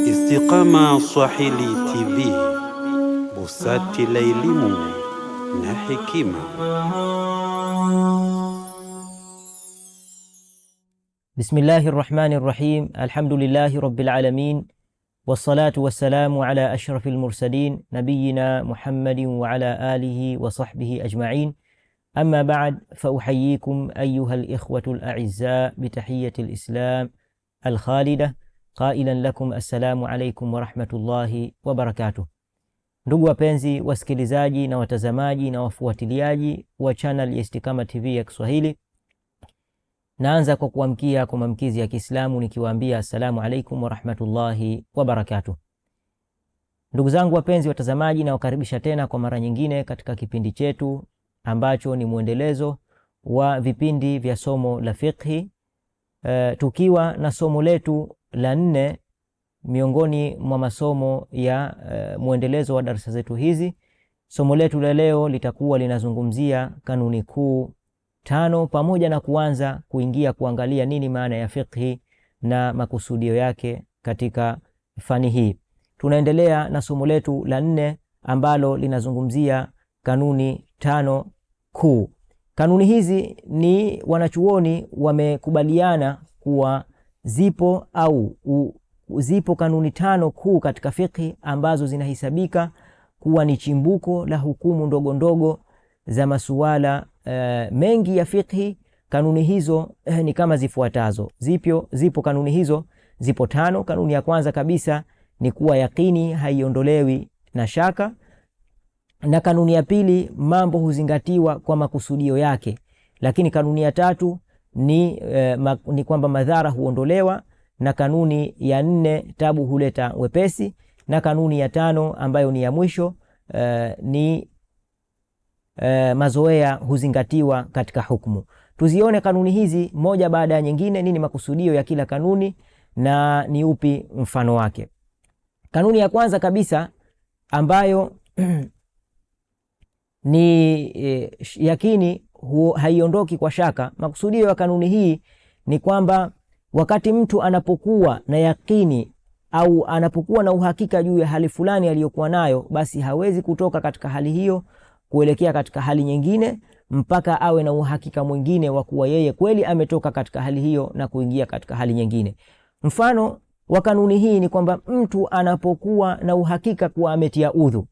Istiqama Swahili TV, busati la elimu na hekima. Bismillahir Rahmanir Rahim. Alhamdulillahi Rabbil Alamin. Wassalatu wassalamu ala ashrafil mursalin nabiyina Muhammadin wa ala alihi wa sahbihi ajma'in. Amma ba'd, fa uhayyikum ayyuhal ikhwatul a'izza bitahiyyatil islam al-khalida qailan lakum assalamu alaykum wa rahmatullahi wa barakatuh. Ndugu wapenzi wasikilizaji na watazamaji na wafuatiliaji wa channel ya Istiqama TV ya Kiswahili, naanza kwa kuamkia kwa mamkizi ya Kiislamu nikiwaambia assalamu alaykum wa rahmatullahi wa barakatuh. Ndugu zangu wapenzi watazamaji, na wakaribisha tena kwa mara nyingine katika kipindi chetu ambacho ni muendelezo wa vipindi vya somo la fiqhi, tukiwa na somo letu la 4 miongoni mwa masomo ya muendelezo wa darasa zetu hizi. Somo letu la leo litakuwa linazungumzia kanuni kuu 5 pamoja na kuanza kuingia kuangalia nini maana ya fiqhi na makusudio yake katika fani hii. Tunaendelea na somo letu la 4 ambalo linazungumzia kanuni 5 kuu. Kanuni hizi ni wanachuoni wamekubaliana kuwa zipo kanuni 5 kuu katika fiqhi ambazo zinahesabika kuwa ni chimbuko la hukumu ndogo ndogo za masuala mengi ya fiqhi. Kanuni hizo ni kama zifuatazo. Zipo kanuni hizo, zipo 5. Kanuni ya kwanza kabisa ni kuwa yaqini haiondolewi na shaka, na kanuni ya pili mambo huzingatiwa kwa makusudio yake, lakini kanuni ya 3 ni kwamba madhara huondolewa, na kanuni ya 4 tabu huleta wepesi, na kanuni ya 5 ambayo ni ya mwisho ni mazoea huzingatiwa katika hukumu. Tuzione kanuni hizi moja baada ya nyingine, nini makusudio ya kila kanuni na ni upi mfano wake. Kanuni ya kwanza kabisa ambayo ni yakini haiondoki kwa shaka. Makusudio ya kanuni hii ni kwamba wakati mtu anapokuwa na yakini au anapokuwa na uhakika juu ya hali fulani aliyokuwa nayo, basi hawezi kutoka katika hali hiyo kuelekea katika hali nyingine mpaka awe na uhakika mwingine wa kuwa yeye kweli ametoka katika hali hiyo na kuingia katika hali nyingine. Mfano wa kanuni hii ni kwamba mtu anapokuwa na uhakika kuwa ametia udhu,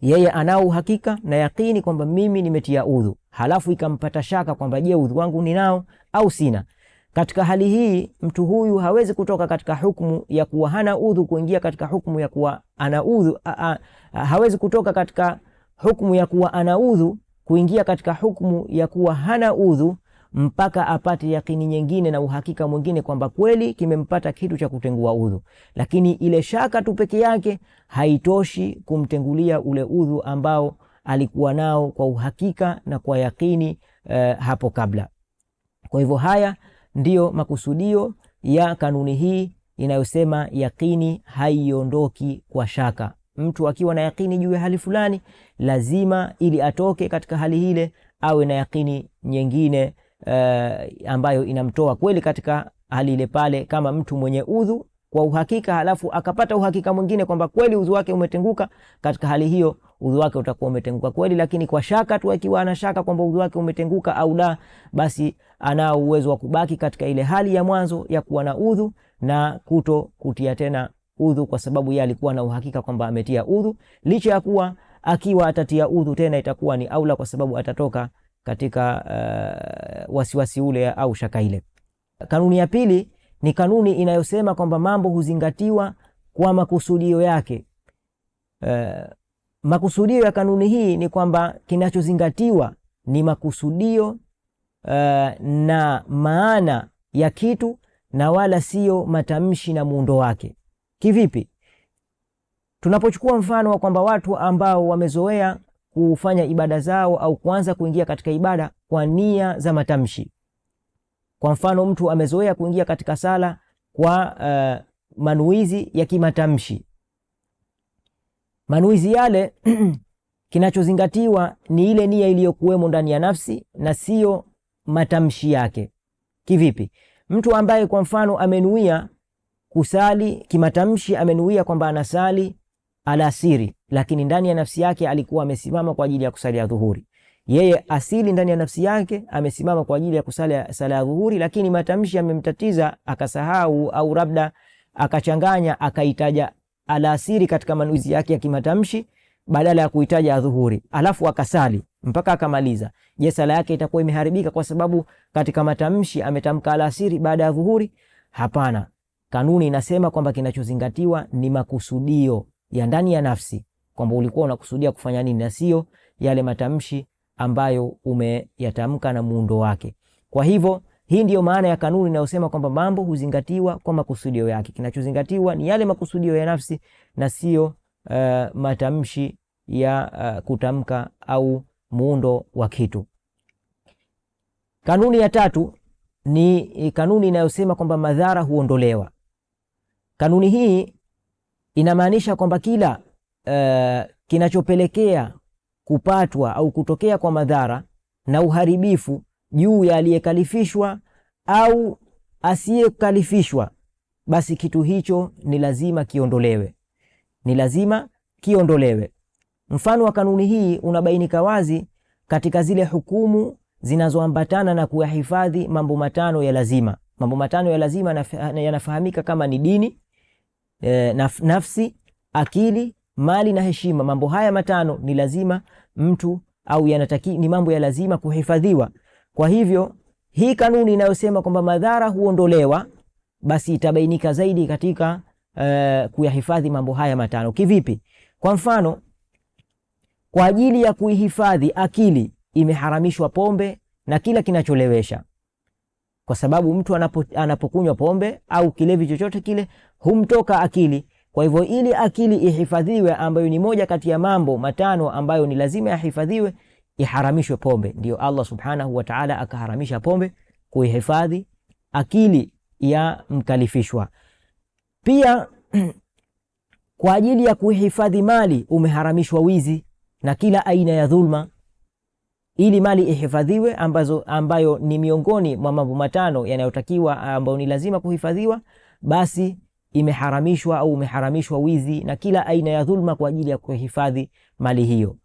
yeye ana uhakika na yakini kwamba mimi nimetia udhu, halafu ikampata shaka kwamba je, udhu wangu ninao au sina. Katika hali hii mtu huyu hawezi kutoka katika hukumu ya kuwa hana udhu kuingia katika hukumu ya kuwa ana udhu. Hawezi kutoka katika hukumu ya kuwa ana udhu kuingia katika hukumu ya kuwa hana udhu mpaka apate yakini nyingine na uhakika mwingine kwamba kweli kimempata kitu cha kutengua udhu. Lakini ile shaka tu peke yake haitoshi kumtengulia ule udhu ambao alikuwa nao kwa uhakika na kwa yakini hapo kabla. Kwa hivyo haya ndiyo makusudio ya kanuni hii inayosema yakini haiondoki kwa shaka. Mtu akiwa na yakini juu ya hali fulani, lazima ili atoke katika hali ile awe na yakini nyingine ambayo inamtoa kweli katika hali ile pale. Kama mtu mwenye udhu kwa uhakika, halafu akapata uhakika mwingine kwamba kweli udhu wake umetenguka, katika hali hiyo udhu wake utakuwa umetenguka kweli. Lakini kwa shaka tu, akiwa ana shaka kwamba udhu wake umetenguka au la, basi anao uwezo wa kubaki katika ile hali ya mwanzo ya kuwa na udhu na kuto kutia tena udhu, kwa sababu yeye alikuwa na uhakika kwamba ametia udhu, licha ya kuwa akiwa atatia udhu tena itakuwa ni aula, kwa sababu atatoka katika wasiwasi ule au shaka ile. Kanuni ya pili ni kanuni inayosema kwamba mambo huzingatiwa kwa makusudio yake. Makusudio ya kanuni hii ni kwamba kinachozingatiwa ni makusudio na maana ya kitu, na wala sio matamshi na muundo wake. Kivipi? Tunapochukua mfano wa kwamba watu ambao wamezoea kufanya ibada zao au kuanza kuingia katika ibada kwa nia za matamshi. Kwa mfano, mtu amezoea kuingia katika sala kwa manuizi ya kimatamshi. Manuizi yale kinachozingatiwa ni ile nia iliyokuwemo ndani ya nafsi na sio matamshi yake. Kivipi? Mtu ambaye kwa mfano amenuia kusali kimatamshi, amenuia kwamba anasali alasiri, lakini ndani ya nafsi yake alikuwa amesimama kwa ajili ya kusali dhuhuri. Yeye asili ndani ya nafsi yake amesimama kwa ajili ya kusali sala ya dhuhuri, lakini matamshi yamemtatiza, akasahau au labda akachanganya, akaitaja alasiri katika manuizi yake ya kimatamshi badala ya kuitaja dhuhuri, alafu akasali mpaka akamaliza. Je, sala yake itakuwa imeharibika kwa sababu katika matamshi ametamka alasiri baada ya dhuhuri? Hapana. Kanuni inasema kwamba kinachozingatiwa ni makusudio ya ndani ya nafsi, kwamba ulikuwa unakusudia kufanya nini, na sio yale matamshi ambayo umeyatamka na muundo wake. Kwa hivyo hii ndiyo maana ya kanuni inayosema kwamba mambo huzingatiwa kwa makusudio yake. Kinachozingatiwa ni yale makusudio ya nafsi na sio matamshi ya kutamka au muundo wa kitu. Kanuni ya tatu ni kanuni inayosema kwamba madhara huondolewa. Kanuni hii inamaanisha kwamba kila kinachopelekea kupatwa au kutokea kwa madhara na uharibifu juu ya aliyekalifishwa au asiyekalifishwa, basi kitu hicho ni lazima kiondolewe, ni lazima kiondolewe. Mfano wa kanuni hii unabainika wazi katika zile hukumu zinazoambatana na kuyahifadhi mambo matano ya lazima. Mambo matano ya lazima yanafahamika kama ni dini, nafsi, akili, mali na heshima. Mambo haya matano ni lazima mtu au ni mambo ya lazima kuhifadhiwa. Kwa hivyo hii kanuni inayosema kwamba madhara huondolewa, basi itabainika zaidi katika kuyahifadhi mambo haya matano. Kivipi? Kwa mfano, kwa ajili ya kuihifadhi akili imeharamishwa pombe na kila kinacholewesha, kwa sababu mtu anapokunywa pombe au kilevi chochote kile humtoka akili. Kwa hivyo ili akili ihifadhiwe, ambayo ni moja kati ya mambo matano ambayo ni lazima yahifadhiwe, iharamishwe pombe. Ndio Allah subhanahu wa ta'ala akaharamisha pombe kuihifadhi akili ya mkalifishwa. Pia kwa ajili ya kuhifadhi mali umeharamishwa wizi na kila aina ya dhulma. Ili mali ihifadhiwe, ambayo ni miongoni mwa mambo matano yanayotakiwa ambayo ni lazima kuhifadhiwa, basi imeharamishwa au umeharamishwa wizi na kila aina ya dhulma kwa ajili ya kuhifadhi mali hiyo.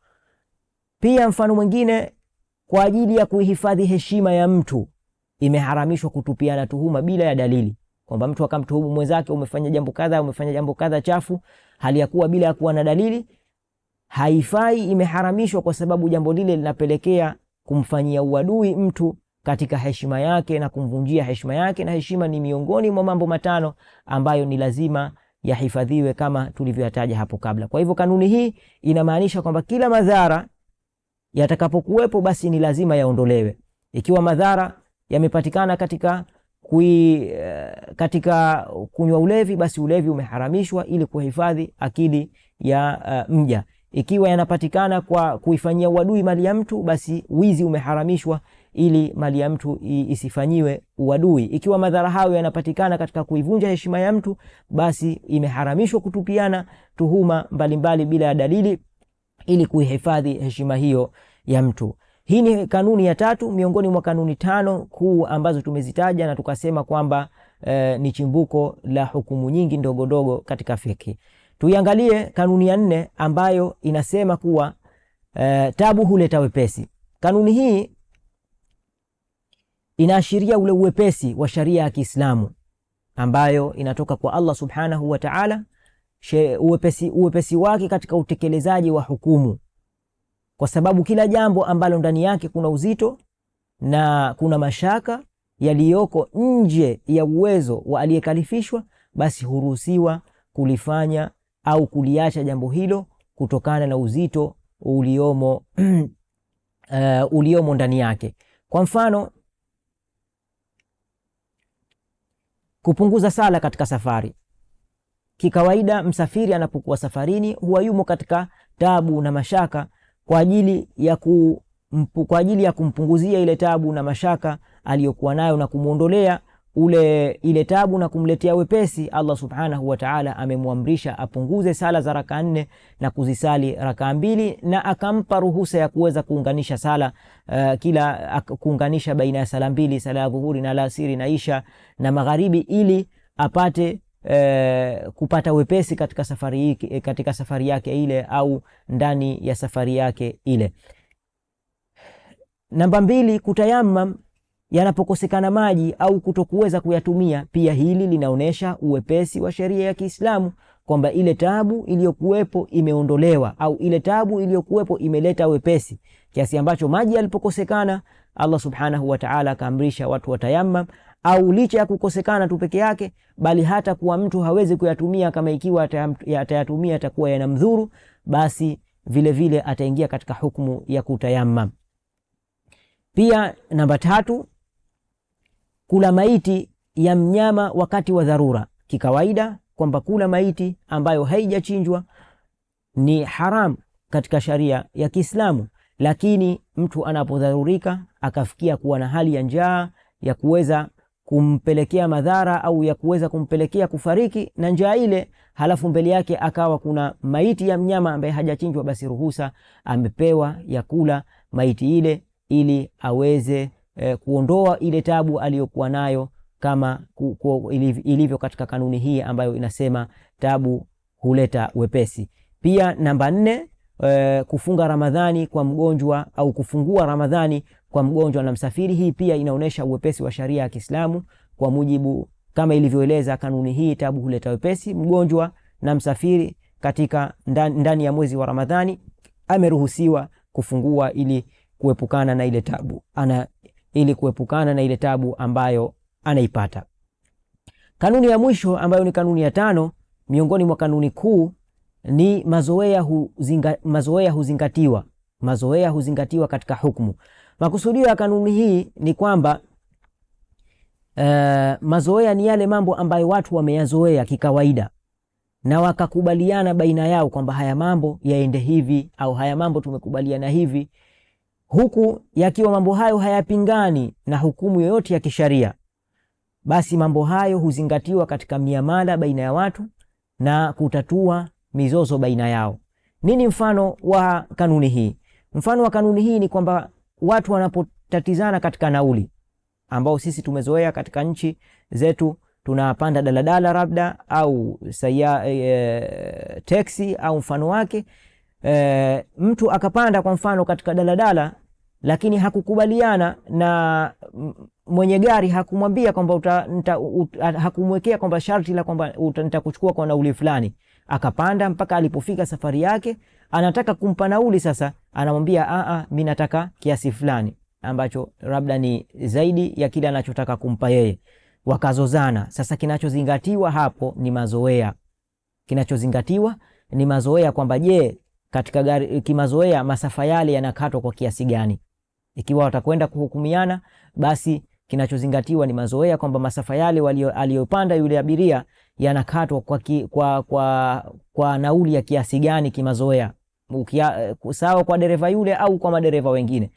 Pia mfano mwingine, kwa ajili ya kuhifadhi heshima ya mtu imeharamishwa kutupiana tuhuma bila ya dalili, kwamba mtu akamtuhumu mwenzake, umefanya jambo kadha, umefanya jambo kadha chafu, hali ya kuwa bila ya kuwa na dalili. Haifai, imeharamishwa kwa sababu jambo lile linapelekea kumfanyia uadui mtu katika heshima yake na kumvunjia heshima yake, na heshima ni miongoni mwa mambo matano ambayo ni lazima yahifadhiwe kama tulivyotaja hapo kabla. Kwa hivyo kanuni hii inamaanisha kwamba kila madhara yatakapokuwepo basi ni lazima yaondolewe. Ikiwa madhara yamepatikana katika kunywa ulevi, basi ulevi umeharamishwa ili kuhifadhi akili ya mja. Ikiwa yanapatikana kwa kuifanyia uadui mali ya mtu, basi wizi umeharamishwa ili mali ya mtu isifanyiwe uadui. Ikiwa madhara hayo yanapatikana katika kuivunja heshima ya mtu, basi imeharamishwa kutupiana tuhuma mbalimbali bila ya dalili ili kuihifadhi heshima hiyo ya mtu. Hii ni kanuni ya tatu miongoni mwa kanuni tano kuu ambazo tumezitaja na tukasema kwamba ni chimbuko la hukumu nyingi ndogo ndogo katika fiqh. Tuiangalie kanuni ya 4 ambayo inasema kuwa tabu huleta wepesi. Kanuni hii inaashiria ule uwepesi wa sharia ya Kiislamu ambayo inatoka kwa Allah subhanahu wa ta'ala, uwepesi wake katika utekelezaji wa hukumu, kwa sababu kila jambo ambalo ndani yake kuna uzito na kuna mashaka yaliyoko nje ya uwezo wa aliyekalifishwa, basi huruhusiwa kulifanya au kuliacha jambo hilo kutokana na uzito uliomo ndani yake. Kwa mfano, kupunguza sala katika safari. Kikawaida msafiri anapokuwa safarini huwa yumo katika tabu na mashaka, kwa ajili ya kumpunguzia ile tabu na mashaka aliyokuwa nayo na kumuondolea ile tabu na kumletea wepesi, Allah subhanahu wa ta'ala amemwamrisha apunguze sala za raka 4 na kuzisali raka 2, na akampa ruhusa ya kuweza kuunganisha sala kuunganisha baina ya sala 2, sala ya dhuhuri na alasiri na isha na magharibi, ili apate kupata wepesi katika safari yake ile au ndani ya safari yake ile. Namba 2, kutayammam yanapokosekana maji au kutokuweza kuyatumia. Pia hili linaonesha uwepesi wa sheria ya Kiislamu, kwamba ile tabu iliyokuwepo imeondolewa au ile tabu iliyokuwepo imeleta wepesi, kiasi ambacho maji yalipokosekana Allah subhanahu wa ta'ala akaamrisha watu watayammam, au licha ya kukosekana tu peke yake, bali hata kuwa mtu hawezi kuyatumia, kama ikiwa atayatumia atakuwa yanamdhuru, basi vile vile ataingia katika hukumu ya kutayammam. Pia namba 3, kula maiti ya mnyama wakati wa dharura. Kikawaida kwamba kula maiti ambayo haijachinjwa ni haram katika sharia ya Kiislamu, lakini mtu anapodharurika akafikia kuwa na hali ya njaa ya kuweza kumpelekea madhara au ya kuweza kumpelekea kufariki na njaa ile, halafu mbele yake akawa kuna maiti ya mnyama ambaye hajachinjwa, basi ruhusa amepewa ya kula maiti ile ili aweze kuondoa ile tabu aliyokuwa nayo, kama ilivyo katika kanuni hii ambayo inasema tabu huleta wepesi. Pia namba 4, kufunga Ramadhani kwa mgonjwa au kufungua Ramadhani kwa mgonjwa na msafiri. Hii pia inaonesha uwepesi wa sharia ya Kiislamu, kwa mujibu kama ilivyoeleza kanuni hii, tabu huleta wepesi. Mgonjwa na msafiri katika ndani ya mwezi wa Ramadhani ameruhusiwa kufungua ili kuepukana na ile tabu ambayo anaipata. Kanuni ya mwisho ambayo ni kanuni ya 5 miongoni mwa kanuni kuu ni mazoea huzingatiwa. Mazoea huzingatiwa katika hukumu. Makusudio ya kanuni hii ni kwamba mazoea ni yale mambo ambayo watu wameyazoea kikawaida na wakakubaliana baina yao kwamba haya mambo yaende hivi au haya mambo tumekubaliana hivi, huku yakiwa mambo hayo hayapingani na hukumu yoyote ya kisharia, basi mambo hayo huzingatiwa katika miamala baina ya watu na kutatua mizozo baina yao. Nini mfano wa kanuni hii? Mfano wa kanuni hii ni kwamba watu wanapotatizana katika nauli, ambao sisi tumezoea katika nchi zetu, tunapanda daladala labda au teksi au mfano wake, mtu akapanda kwa mfano katika daladala, lakini hakukubaliana na mwenye gari, hakumwambia kwamba hakumwekea kwamba sharti la kwamba nitakuchukua kwa nauli fulani. Akapanda mpaka alipofika safari yake, anataka kumpa nauli. Sasa anamwambia mimi nataka kiasi fulani ambacho labda ni zaidi ya kile anachotaka kumpa yeye. Wakazozana. Sasa kinachozingatiwa hapo ni mazoea. Kinachozingatiwa ni mazoea, kwamba je, katika gari kimazoea masafa yale yanakatwa kwa kiasi gani? Ikiwa watakwenda kuhukumiana, basi kinachozingatiwa ni mazoea, kwamba masafa yale aliyopanda yule abiria yanakatwa kwa nauli ya kiasi gani kimazoea, sawa kwa dereva yule au kwa madereva wengine.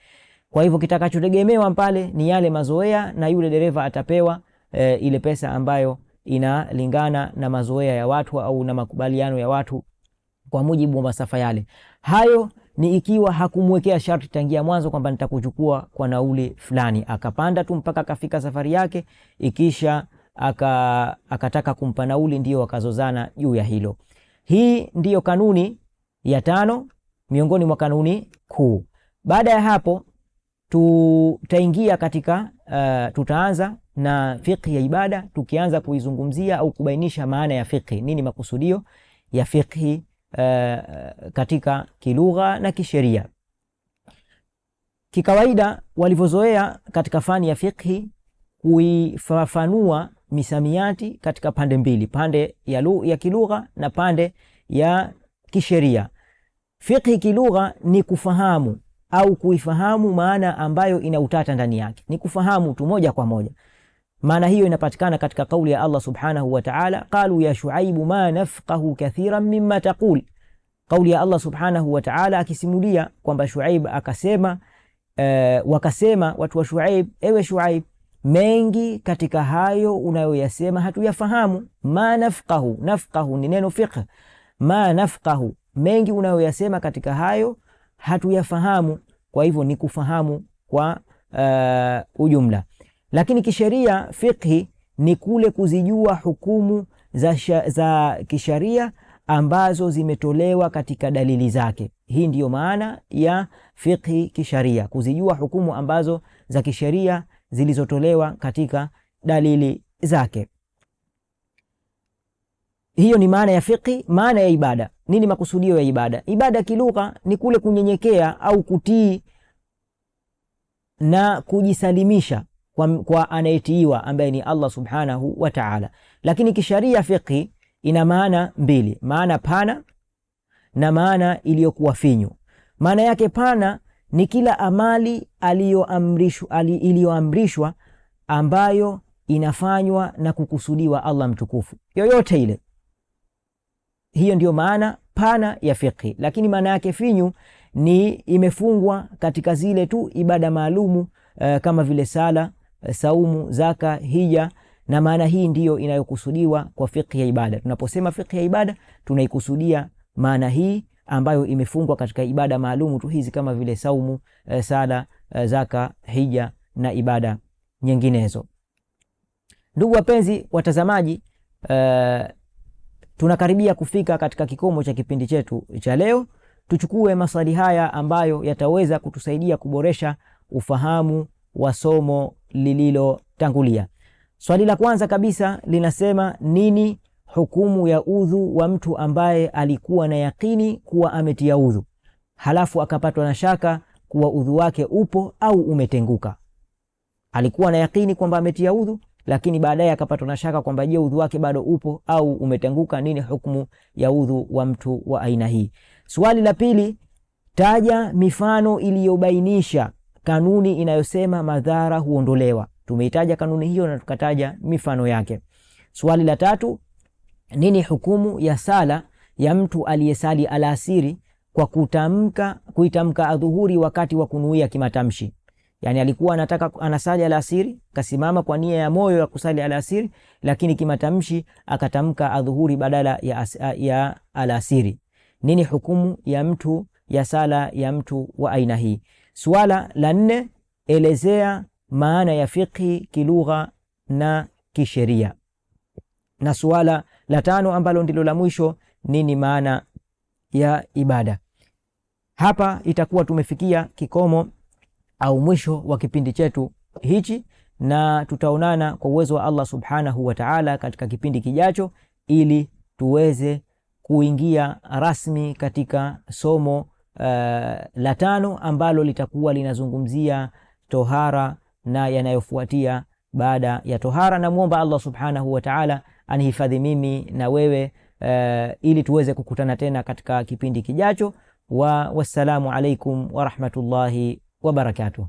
Kwa hivyo kitakachotegemewa pale ni yale mazoea, na yule dereva atapewa ile pesa ambayo inalingana na mazoea ya watu au na makubaliano ya watu kwa mujibu wa masafa yale. Hayo ni ikiwa hakumwekea sharti tangia mwanzo kwamba nitakuchukua kwa nauli fulani, akapanda tu mpaka akafika safari yake, ikisha akataka kumpa nauli, ndio wakazozana juu ya hilo. Hii ndiyo kanuni ya 5 miongoni mwa kanuni kuu. Baada ya hapo tutaingia katika tutaanza na fiqh ya ibada, tukianza kuizungumzia au kubainisha maana ya fiqh. Nini makusudio ya fiqh katika kilugha na kisheria? Kikawaida walivyozoea katika fani ya fiqh kuifafanua misamiati katika pande mbili, pande ya kilugha na pande ya kisheria. Fiqh kilugha ni kufahamu au kuifahamu maana ambayo ina utata ndani yake, ni kufahamu tu moja kwa moja. Maana hiyo inapatikana katika kauli ya Allah subhanahu wa ta'ala, qalu ya Shuaibu ma nafqahu kathiran mimma taqul. Kauli ya Allah subhanahu wa ta'ala akisimulia kwamba Shuaib akasema, wakasema watu wa Shuaib, ewe Shuaib, mengi katika hayo unayoyasema hatuyafahamu. Ma nafqahu, nafqahu ni neno fiqh. Ma nafqahu, mengi unayoyasema katika hayo hatuyafahamu. Kwa hivyo ni kufahamu kwa ujumla. Lakini kisheria, fiqhi ni kule kuzijua hukumu za kisheria ambazo zimetolewa katika dalili zake. Hii ndiyo maana ya fiqhi kisheria, kuzijua hukumu ambazo za kisheria zilizotolewa katika dalili zake. Hiyo ni maana ya fiqhi. Maana ya ibada, nini makusudio ya ibada? Ibada kilugha ni kule kunyenyekea au kutii na kujisalimisha kwa anayetiiwa ambaye ni Allah subhanahu wa ta'ala. Lakini kisharia fiqhi ina maana mbili, maana pana na maana iliyokuwa finyu. Maana yake pana ni kila amali iliyoamrishwa ambayo inafanywa na kukusudiwa Allah mtukufu, yoyote ile. Hiyo ndiyo maana pana ya fiqhi. Lakini maana yake finyu ni imefungwa katika zile tu ibada maalumu kama vile sala, saumu, zaka, hija, na maana hii ndiyo inayokusudiwa kwa fiqhi ya ibada. Tunaposema fiqhi ya ibada tunaikusudia maana hii ambayo imefungwa katika ibada maalumu tu hizi kama vile saumu, sala, zaka, hija na ibada nyinginezo. Ndugu wapenzi watazamaji, tunakaribia kufika katika kikomo cha kipindi chetu cha leo. Tuchukue maswali haya ambayo yataweza kutusaidia kuboresha ufahamu wa somo lililotangulia. Swali la kwanza kabisa linasema, nini hukumu ya udhu wa mtu ambaye alikuwa na yakini kuwa ametia udhu halafu akapatwa na shaka kuwa udhu wake upo au umetenguka? Alikuwa na yakini kwamba ametia udhu, lakini baadaye akapatwa na shaka kwamba je, udhu wake bado upo au umetenguka? Nini hukumu ya udhu wa mtu wa aina hii? Swali la pili, taja mifano iliyobainisha kanuni inayosema madhara huondolewa. Tumeitaja kanuni hiyo na tukataja mifano yake. Swali la tatu, nini hukumu ya sala ya mtu aliyesali alasiri kwa kuitamka adhuhuri wakati wa kunuia kimatamshi? Yani alikuwa anasali alasiri, kasimama kwa nia ya moyo ya kusali alasiri, lakini kimatamshi akatamka adhuhuri badala ya alasiri. Nini hukumu ya sala ya mtu wa aina hii? Swala la nne, elezea maana ya fiqhi kilugha na kisheria. Na swala la tano ambalo ndilo la mwisho, nini maana ya ibada? Hapa itakuwa tumefikia kikomo au mwisho wa kipindi chetu hichi, na tutaonana kwa uwezo wa Allah subhanahu wa ta'ala katika kipindi kijacho, ili tuweze kuingia rasmi katika somo la tano ambalo litakuwa linazungumzia tohara na yanayofuatia baada ya tohara. Na muomba Allah subhanahu wa ta'ala anihifadhi mimi na wewe ili tuweze kukutana tena katika kipindi kijacho. Wassalamu alaikum wa rahmatullahi wa barakatuh.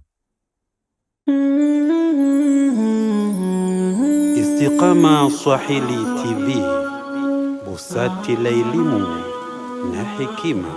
Istiqama Swahili TV, busati la elimu na hekima.